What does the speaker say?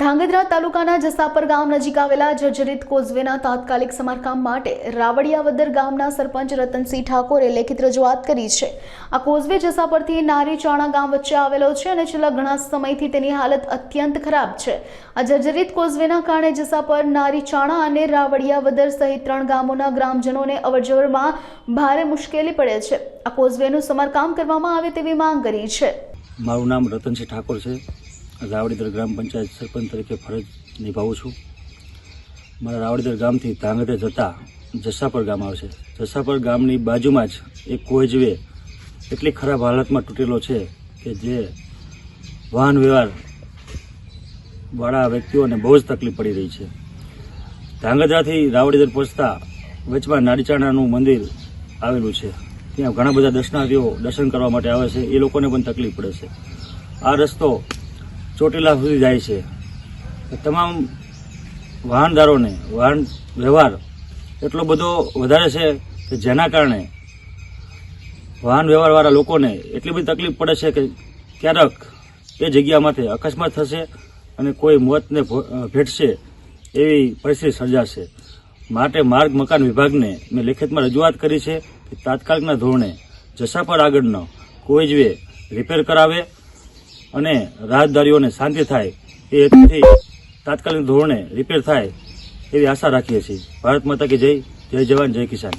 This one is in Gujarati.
ધાંગધ્રા તાલુકાના જસાપર ગામ નજીક આવેલા જર્જરિત કોઝવેના તાત્કાલિક સમારકામ માટે રાવડિયાવદર ગામના સરપંચ રતનસિંહ ઠાકોરે લેખિત રજૂઆત કરી છે। આ કોઝવે જસાપરથી નારીચાણા ગામ વચ્ચે આવેલો છે અને છેલ્લા ઘણા સમયથી તેની હાલત અત્યંત ખરાબ છે। આ જર્જરિત કોઝવેના કારણે જસાપર, નારીચાણા અને રાવડિયાવદર સહિત 3 ગામોના ગ્રામજનોને અવરજવરમાં ભારે મુશ્કેલી પડે છે। આ કોઝવેનું સમારકામ કરવામાં આવે તેવી માંગ કરી છે। મારું નામ રતનસિંહ ઠાકોર છે। રાવડીદર ગ્રામ પંચાયત સરપંચ તરીકે ફરજ નિભાવું છું। મારા રાવડીદર ગામથી ધાંગધ્રા જતા જસાપર ગામ આવશે। જસાપર ગામની બાજુમાં જ એક કોઝવે એટલી ખરાબ હાલતમાં તૂટેલો છે કે જે વાહન વ્યવહાર વાળા વ્યક્તિઓને બહુ જ તકલીફ પડી રહી છે। ધાંગધ્રાથી રાવડીદર પહોંચતા વચમાં નારીચાણાનું મંદિર આવેલું છે। ત્યાં ઘણા બધા દર્શનાર્થીઓ દર્શન કરવા માટે આવે છે। એ લોકોને પણ તકલીફ પડે છે। આ રસ્તો ચોટીલા સુધી જાય છે। તમામ વાહનદારોને વાહન વ્યવહાર એટલો બધો વધારે છે કે જેના કારણે વાહન વ્યવહારવાળા લોકોને એટલી બધી તકલીફ પડે છે કે ક્યારેક એ જગ્યામાંથી અકસ્માત થશે અને કોઈ મોતને ભેટશે એવી પરિસ્થિતિ સર્જાશે। માટે માર્ગ મકાન વિભાગને મેં લેખિતમાં રજૂઆત કરી છે કે તાત્કાલિકના ધોરણે જસાપર આગળનો કોઝવે રિપેર કરાવે અને રાહદારીઓને શાંતિ થાય એ હેતુથી તાત્કાલિક ધોરણે રિપેર થાય એવી આશા રાખીએ છીએ। ભારત માતા કી જય, જય જવાન, જય કિસાન।